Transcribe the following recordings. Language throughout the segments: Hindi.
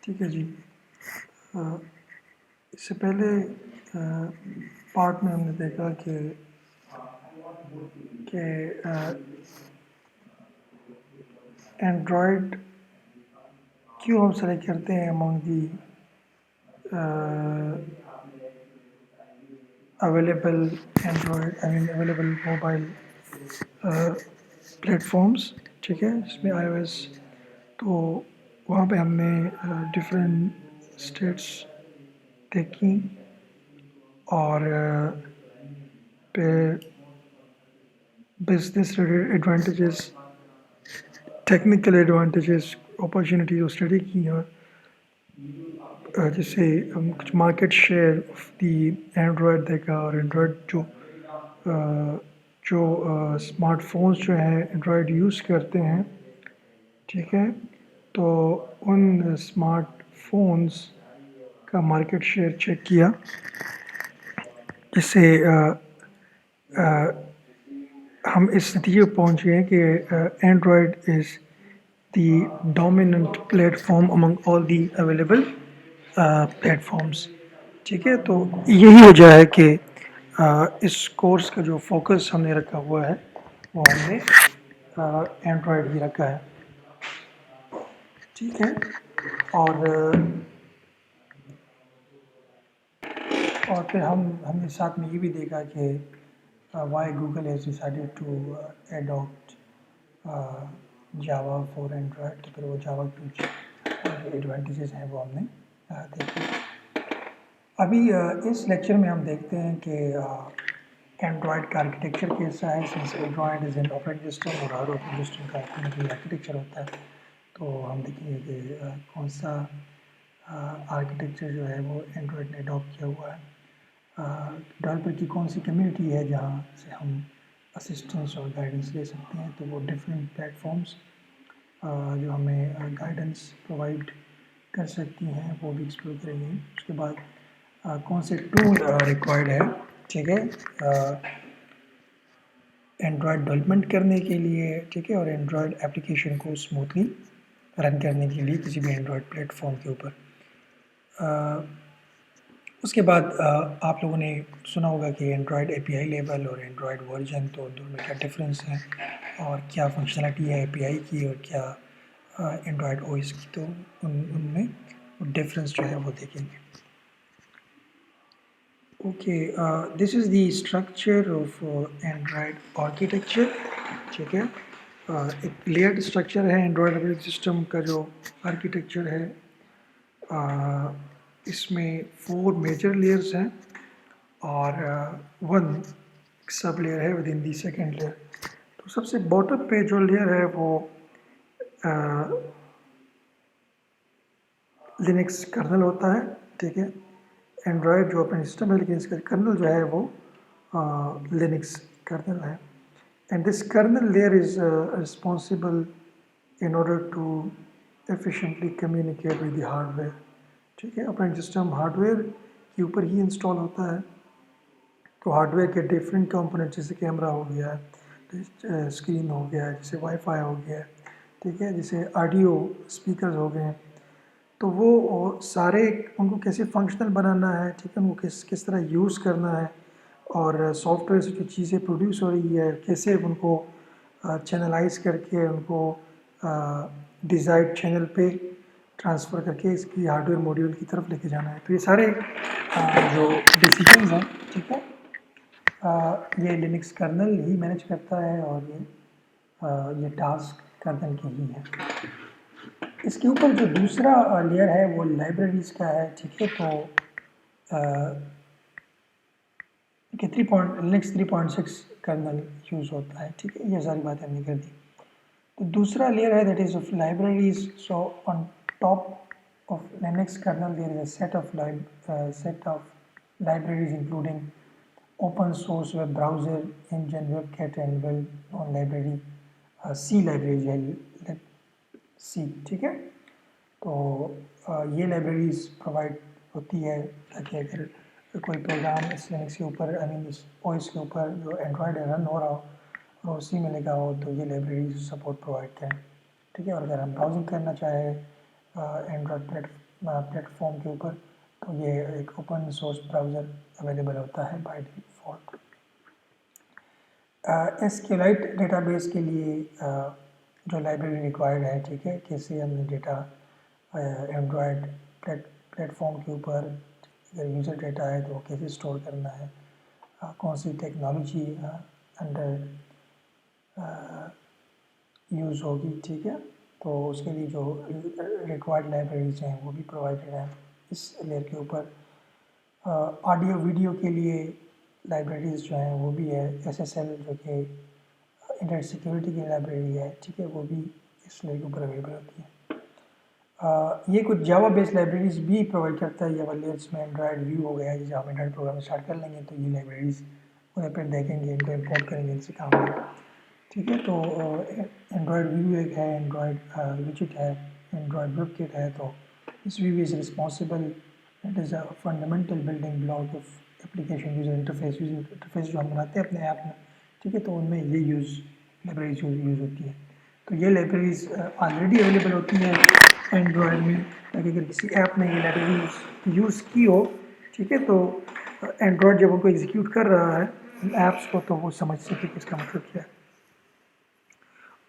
ठीक है जी। इससे पहले पार्ट में हमने देखा कि एंड्रॉयड क्यों हम सेलेक्ट करते हैं among the available available mobile platforms, ठीक है, जिसमें iOS। तो वहाँ पे हमने डिफरेंट स्टेट्स देखी और पे business advantages, technical advantages, opportunity जो स्टडी की और जैसे हम कुछ market share of the Android देखा और एंड्रॉयड जो स्मार्टफोन्स जो हैं एंड्रॉयड यूज़ करते हैं, ठीक है। तो उन स्मार्टफोन्स का मार्केट शेयर चेक किया, जिससे हम इस नतीजे पर पहुँचे कि Android is the dominant platform among all the available platforms, ठीक है। तो यही वजह है कि इस कोर्स का जो फोकस हमने रखा हुआ है वो हमने एंड्रॉयड ही रखा है, ठीक है। और फिर हमने साथ में ये भी देखा कि why Google has decided to adopt Java for Android. तो फिर वो जावा की जो एडवांटेजेस हैं वो हमने देखे। अभी इस लेक्चर में हम देखते हैं कि एंड्रॉयड का आर्किटेक्चर कैसा है। Since Android is an operating system और हर ऑपरेटिंग सिस्टम का अपना कोई आर्किटेक्चर होता है, तो हम देखेंगे कि कौन सा आर्किटेक्चर जो है वो एंड्रॉयड ने अडॉप्ट किया हुआ है। डेवलपर की कौन सी कम्युनिटी है जहाँ से हम असिस्टेंस और गाइडेंस ले सकते हैं। तो वो डिफरेंट प्लेटफॉर्म्स जो हमें गाइडेंस प्रोवाइड कर सकती हैं वो भी एक्सप्लोर करेंगे। उसके बाद कौन से टूल रिक्वायर्ड है, ठीक है, एंड्रॉयड डेवलपमेंट करने के लिए, ठीक है, और एंड्रॉयड एप्लीकेशन को स्मूथली रन करने के लिए किसी भी एंड्रॉयड प्लेटफॉर्म के ऊपर। उसके बाद आप लोगों ने सुना होगा कि एंड्रॉयड API लेवल और एंड्रॉयड वर्जन, तो दोनों में क्या डिफरेंस है और क्या फंक्शनलिटी है API की और क्या एंड्रॉयड OS की। तो उनमें डिफरेंस जो है वो देखेंगे। Okay, this is the structure of Android architecture, ठीक है। एक लेयर्ड स्ट्रक्चर है एंड्रॉयड ऑपरेटिंग सिस्टम का जो आर्किटेक्चर है। इसमें 4 मेजर लेयर्स हैं और 1 सब लेयर है with in the second layer. तो सबसे बॉटम पे जो लेयर है वो लिनक्स कर्नल होता है, ठीक है। एंड्रॉयड जो ऑपरेटिंग सिस्टम है, लेकिन इसका कर्नल जो है वो लिनक्स कर्नल है। And this kernel layer is responsible in order to efficiently communicate with the hardware, ठीक है। ऑपरेटिंग सिस्टम हार्डवेयर के ऊपर ही इंस्टॉल होता है, तो हार्डवेयर के डिफरेंट कंपोनेंट जैसे कैमरा हो गया, स्क्रीन हो गया, जैसे वाईफाई हो गया, ठीक है, जैसे ऑडियो स्पीकर्स हो गए, तो वो सारे उनको कैसे फंक्शनल बनाना है, ठीक है, उनको किस तरह यूज़ करना है और सॉफ्टवेयर से जो चीज़ें प्रोड्यूस हो रही है कैसे उनको चैनलाइज करके उनको डिज़ायर्ड चैनल पे ट्रांसफ़र करके इसकी हार्डवेयर मॉड्यूल की तरफ लेके जाना है। तो ये सारे जो डिसीजंस हैं, ठीक है, ये लिनक्स कर्नल ही मैनेज करता है और ये टास्क कर्नल के ही है। इसके ऊपर जो दूसरा लेयर है वो लाइब्रेरीज़ का है, ठीक है। तो कि लिनक्स 3.6 कर्नल यूज़ होता है, ठीक है, ये सारी बातें हमने कर दी। तो दूसरा लेयर है that is of libraries. So on top of Linux kernel there is a set of libraries including open source web browser engine, WebKit and well known library C library है C, ठीक है। तो ये लाइब्रेरीज प्रोवाइड होती है ताकि अगर कोई प्रोग्राम इस लिनक्स के ऊपर इस OS के ऊपर जो एंड्रॉयड रन हो रहा हो और उसी में लगा हो तो ये लाइब्रेरीज सपोर्ट प्रोवाइड करें, ठीक है। और अगर हम ब्राउजिंग करना चाहें एंड्रॉयड प्लेटफॉर्म के ऊपर, तो ये एक ओपन सोर्स ब्राउज़र अवेलेबल होता है बाय डिफ़ॉल्ट। एसक्यूएलाइट डेटाबेस के लिए जो लाइब्रेरी रिक्वायर्ड है, ठीक है, कैसे हमने डेटा एंड्रॉयड प्लेटफॉर्म के ऊपर अगर यूज़र डेटा है तो वो कैसे स्टोर करना है, कौन सी टेक्नोलॉजी अंडर यूज़ होगी, ठीक है। तो उसके लिए जो रिक्वायर्ड लाइब्रेरीज हैं वो भी प्रोवाइडेड हैं इस लेयर के ऊपर। ऑडियो वीडियो के लिए लाइब्रेरीज जो हैं वो भी है, एसएसएल जो कि इंटरनेट सिक्योरिटी की लाइब्रेरी है, ठीक है, वो भी इस लेयर के ऊपर अवेलेबल होती है। ये कुछ जावा बेस्ड लाइब्रेरीज भी प्रोवाइड करता है जावा लेयर, जिसमें एंड्रॉयड व्यू हो गया, जैसे हम एंड्रॉयड प्रोग्राम स्टार्ट कर लेंगे तो ये लाइब्रेरीज उन्हें फिर देखेंगे, इनको इम्पोर्ट करेंगे, इनसे काम है, ठीक है। तो एंड्रॉयड व्यू एक है, एंड्रॉयड विजेट है, एंड्रॉयड वेब किट है। तो इस view is responsible, it is a fundamental building block of application user interface जो हम बनाते हैं अपने ऐप में, ठीक है, तो उनमें ये लाइब्रेरीज यूज़ होती है। तो ये लाइब्रेरीज ऑलरेडी अवेलेबल होती हैं एंड्रॉयड में, ताकि अगर किसी ऐप ने ये लाइब्रेरी यूज़ की हो, ठीक है, तो एंड्रॉयड जब उनको एग्जीक्यूट कर रहा है ऐप्स को, तो वो समझ सके कि इसका मतलब क्या है।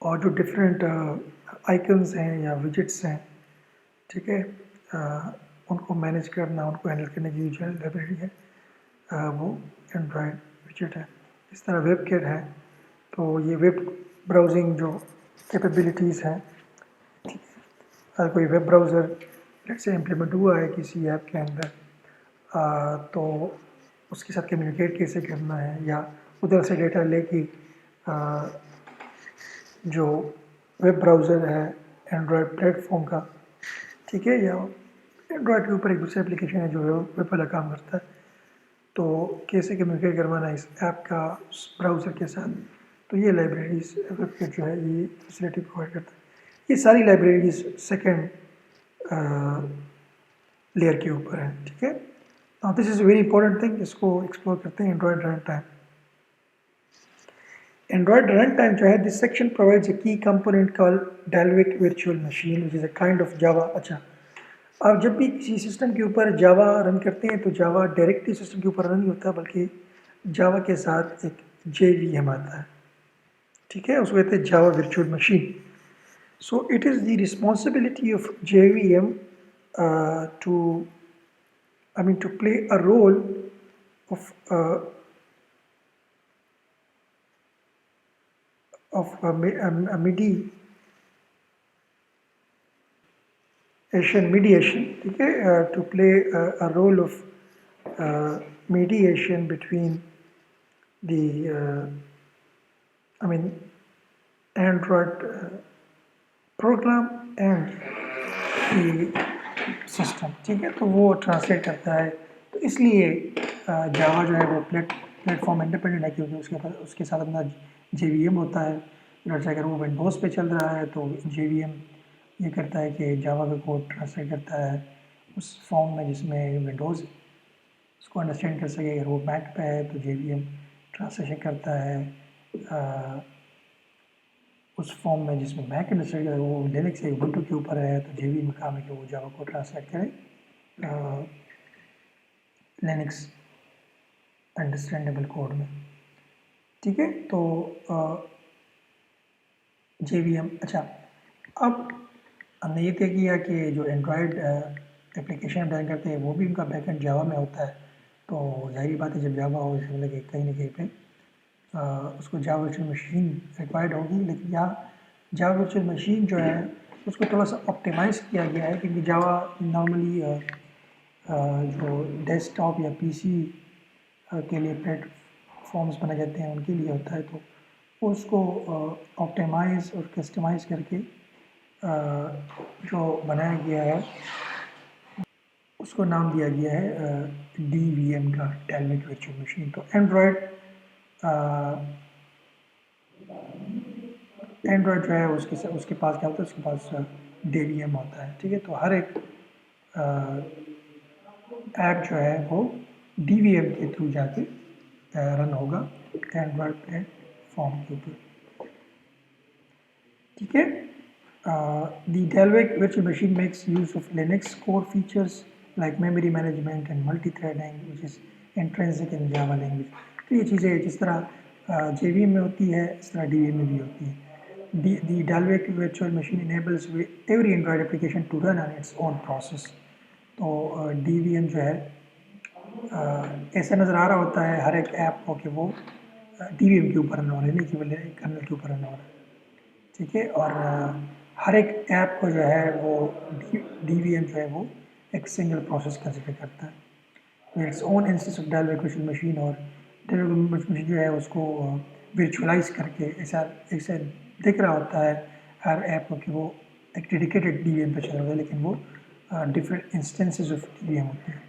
और जो डिफरेंट आइकन्स हैं या विजेट्स हैं, ठीक है, उनको मैनेज करना, उनको हैंडल करने की जो लाइब्रेरी है वो एंड्रॉयड विजेट है। इस तरह वेब किट है, तो ये वेब ब्राउजिंग जो कैपेबिलिटीज़ हैं, अगर कोई web browser let's say implement हुआ है किसी ऐप के अंदर, तो उसके साथ कम्युनिकेट कैसे करना है, या उधर से डेटा लेके जो वेब ब्राउज़र है एंड्रॉयड प्लेटफॉर्म का, ठीक है, या एंड्रॉयड के ऊपर एक दूसरा एप्लीकेशन है जो वेब वाला काम करता है, तो कैसे कम्युनिकेट करवाना है इस ऐप का उस ब्राउज़र के साथ, तो ये लाइब्रेरीज वेब किट जो है ये फैसिलिटी प्रोवाइड करता है। ये सारी लाइब्रेरीज सेकेंड लेयर के ऊपर है, ठीक है। Now this is very important thing, इसको एक्सप्लोर करते हैं। Android run time, Android run time जो है, this section provides a key component called Dalvik virtual machine which is a kind of Java. अच्छा, अब जब भी किसी सिस्टम के ऊपर जावा रन करते हैं तो जावा डायरेक्टली सिस्टम के ऊपर रन नहीं होता, बल्कि जावा के साथ एक JVM आता है, ठीक है, उसको कहते हैं Java virtual machine. So it is the responsibility of JVM to play a role of a mediation, ठीक है, to play a role of mediation between the Android program and the system, ठीक है, तो वो ट्रांसलेट करता है। तो इसलिए जावा जो है वो प्लेटफॉर्म इंडिपेंडेंट है, क्योंकि उसके साथ अपना JVM होता है। अगर वो विंडोज़ पे चल रहा है तो JVM ये करता है कि जावा का कोड ट्रांसलेट करता है उस फॉर्म में जिसमें विंडोज़ उसको अंडरस्टैंड कर सके। अगर वो मैक पे है तो JVM ट्रांसलेशन करता है उस फॉर्म में जिसमें मैक अंडरस्टैंड करे। वो लिनक्स या उबुंटू के ऊपर है तो JVM में काम है कि वो जावा को ट्रांसलेट करे लिनक्स अंडरस्टैंडेबल कोड में, ठीक है। तो JVM, अच्छा, अब हमने ये तय किया कि जो एंड्रॉयड एप्लीकेशन डिज़ाइन करते हैं वो भी उनका बैकएंड जावा में होता है। तो जाहिर बात है, जब जावा हो इसमें लगे कहीं ना कहीं पे उसको जावा वर्चुअल मशीन रिक्वायर्ड होगी। लेकिन यहाँ जावा वर्चुअल मशीन जो है उसको थोड़ा सा ऑप्टिमाइज़ किया गया है, क्योंकि जावा नॉर्मली जो डेस्कटॉप या PC के लिए प्लेटफॉर्म्स बनाए जाते हैं उनके लिए होता है। तो उसको ऑप्टिमाइज़ और कस्टमाइज़ करके जो बनाया गया है उसको नाम दिया गया है DVM का, डेल्विक वर्चुअल मशीन। तो एंड्रॉयड जो है उसके पास क्या होता है, उसके पास DVM होता है, ठीक है। तो हर एक ऐप जो है वो DVM के थ्रू जाके रन होगा एंड्रॉयड प्लेटफॉर्म के ऊपर, ठीक है। The Dalvik virtual machine makes use of Linux core features like memory management and multi-threading, which is intrinsic in Java language. तो ये चीज़ें जिस तरह JVM में होती है इस तरह DVM में भी होती है. The Dalvik virtual machine enables every Android application to run on its own process. तो DVM जो है ऐसा नज़र आ रहा होता है हर एक ऐप को कि वो DVM के ऊपर रन हो रहा है, नहीं केवल कर्नल के ऊपर रन हो रहा है. ठीक है. और हर एक ऐप को जो है वो DVM जो है वो एक सिंगल प्रोसेस कंसिडर करता है. Its own instance of Dalvik virtual machine और Dalvik वर्चुअल मशीन जो है उसको वर्चुअलाइज करके ऐसा ऐसे दिख रहा होता है हर ऐप को कि वो एक डेडिकेटेड DVM पे चल रहा है, लेकिन वो different instances of DVM होते हैं.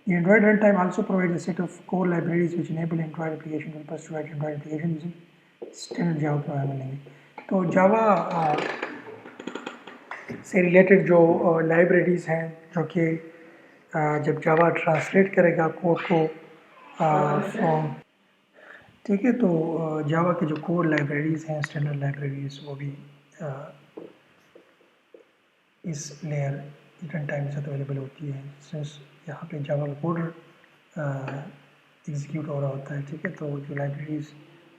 The Android runtime also provides a set of core libraries which enable Android application developers to write Android application using standard Java programming language. तो Java से रिलेटेड जो लाइब्रेरीज हैं जो कि जब Java ट्रांसलेट करेगा कोड को फ्रॉम, ठीक है, तो Java के जो कोड लाइब्रेरीज हैं स्टैंडर्ड लाइब्रेरीज वो भी इस लेयर रन टाइम के साथ अवेलेबल होती है. सिंस यहाँ पे जावा का कोड एग्जीक्यूट हो रहा होता है. ठीक है. तो जो लाइब्रेरीज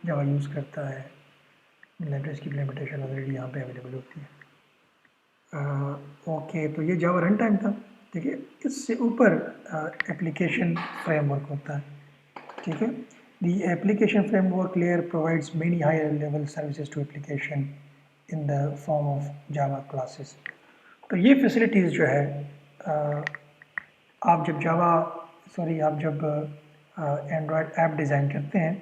जावा यूज़ करता है लाइब्रेरीज की इम्प्लीमेंटेशन ऑलरेडी यहाँ पे अवेलेबल होती है. ओके. तो ये जावा रन टाइम था. ठीक है. इससे ऊपर एप्लीकेशन फ्रेमवर्क होता है. ठीक है. The application framework layer provides many higher level services to application in the form of Java classes. तो ये फैसिलिटीज़ जो है आप जब आप जब एंड्रॉयड ऐप डिज़ाइन करते हैं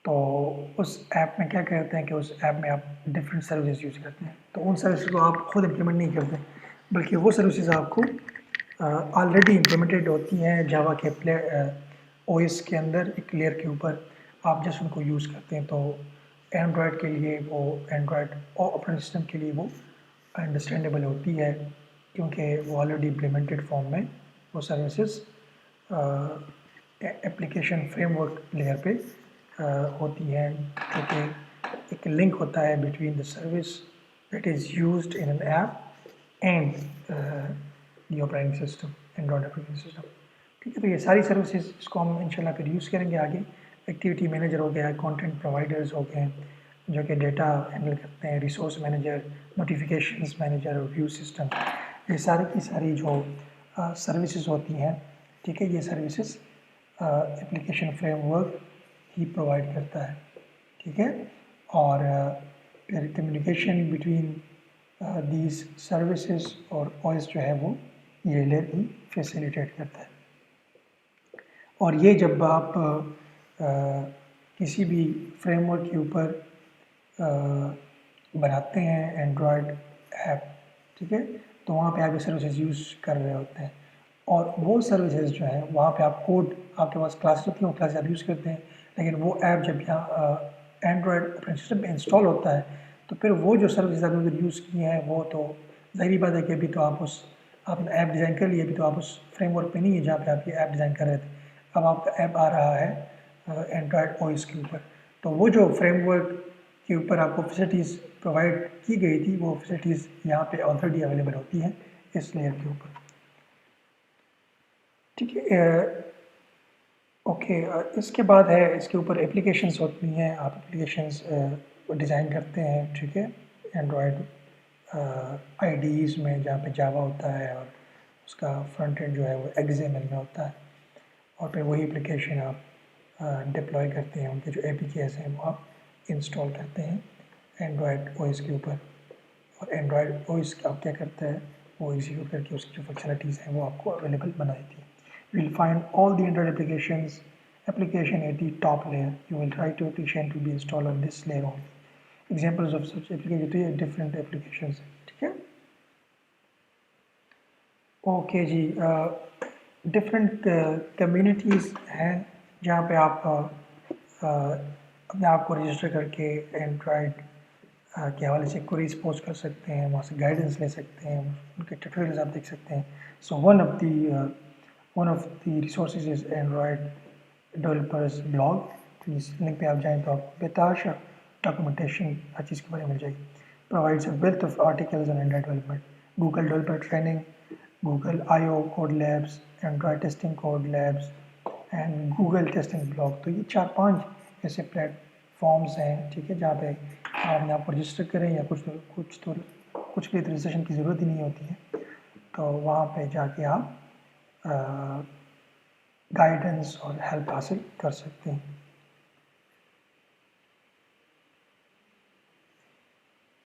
तो उस ऐप में क्या करते हैं कि उस ऐप में आप डिफरेंट सर्विसेज यूज़ करते हैं. तो उन सर्विसेज को आप खुद इम्प्लीमेंट नहीं करते, बल्कि वो सर्विसेज आपको ऑलरेडी इम्प्लीमेंटेड होती हैं जावा के ओएस के अंदर एक लेयर के ऊपर. आप जस्ट उनको यूज़ करते हैं. तो एंड्रॉयड के लिए वो एंड्रॉयड ऑपरेटिंग सिस्टम के लिए वो अंडरस्टैंडेबल होती है क्योंकि वो ऑलरेडी इम्प्लीमेंटेड फॉर्म में वो सर्विसेज एप्लीकेशन फ्रेमवर्क लेयर पे होती हैं, जो कि एक लिंक होता है between the service that is used in an app and the operating system, Android operating system. ठीक है. तो ये सारी सर्विसेज इसको हम इंशाल्लाह फिर यूज़ करेंगे आगे. एक्टिविटी मैनेजर हो गया, कंटेंट प्रोवाइडर्स हो गए जो कि डेटा हैंडल करते हैं, resource manager, notifications manager, view system, ये सारी की सारी जो सर्विसेज होती हैं. ठीक है. ये सर्विसेज एप्लीकेशन फ्रेमवर्क ही प्रोवाइड करता है. ठीक है. और फिर कम्युनिकेशन बिटवीन दीज सर्विसेज और ओएस जो है वो ये लेयर ही फैसिलिटेट करता है. और ये जब आप किसी भी फ्रेमवर्क के ऊपर बनाते हैं एंड्रॉयड ऐप, ठीक है, तो वहाँ पे आप ये सर्विसेज यूज़ कर रहे होते हैं. और वो सर्विसेज जो है वहाँ पे आप कोड, आपके पास क्लास होती है, वो क्लास आप यूज़ करते हैं. लेकिन वो ऐप जब यहाँ एंड्रॉयड ऑपरेटिंग सिस्टम में इंस्टॉल होता है तो फिर वो जो सर्विसेज आपने उधर यूज़ किए हैं वो तो ज़ाहिर बात है कि अभी तो आपने ऐप डिज़ाइन कर लिया, अभी तो आप उस फ्रेमवर्क पे नहीं है जहाँ पे आप ये ऐप डिज़ाइन कर रहे थे. अब आपका ऐप आ रहा है एंड्रॉयड ओएस के ऊपर. तो वो जो फ्रेमवर्क के ऊपर आपको फैसिलिटीज़ प्रोवाइड की गई थी वो फैसिलिटीज़ यहाँ पे ऑलरेडी अवेलेबल होती हैं इस लेयर के ऊपर. ठीक है. ओके. इसके बाद है इसके ऊपर एप्लीकेशंस होती हैं. आप एप्लीकेशंस डिज़ाइन करते हैं. ठीक है. एंड्रॉयड आईडीज़ में जहाँ पे जावा होता है और उसका फ्रंट एंड जो है वो XML में होता है. और फिर वही एप्लीकेशन आप डिप्लॉय करते हैं, उनके जो APKs हैं वो आप इंस्टॉल करते हैं एंड्रॉयड ओएस के ऊपर. और एंड्रॉयड ओएस आप क्या करता है वो एग्जीक्यूट करके उसकी जो फंक्शनलिटीज़ हैं वो आपको अवेलेबल बना देती है. You will find all the Android application at the top layer. You will try to application to be installed on this layer only. Examples of such application are different applications. ठीक है. ओके जी. डिफरेंट कम्युनिटीज़ हैं जहाँ पे आप अपने आप को रजिस्टर करके एंड्रॉयड के हवाले से क्वेरीज पोस्ट कर सकते हैं, वहाँ से गाइडेंस ले सकते हैं, उनके ट्यूटोरियल्स आप देख सकते हैं. So one of the resources is Android developers blog. इस लिंक पे आप जाएँ तो आपको बेताशा डॉक्यूमेंटेशन हर चीज़ के बारे में मिल जाएगी. provides a wealth of articles on Android development. Google Developer Training, Google I/O Code Labs, Android Testing Code Labs, and Google testing blog. तो ये 4-5 ऐसे प्लेटफॉर्म्स हैं, ठीक है, जहाँ पे आप अपने आप रजिस्टर करें या कुछ भी रजिस्ट्रेशन की ज़रूरत ही नहीं होती है, तो वहाँ पे जाके आप गाइडेंस और हेल्प हासिल कर सकते हैं।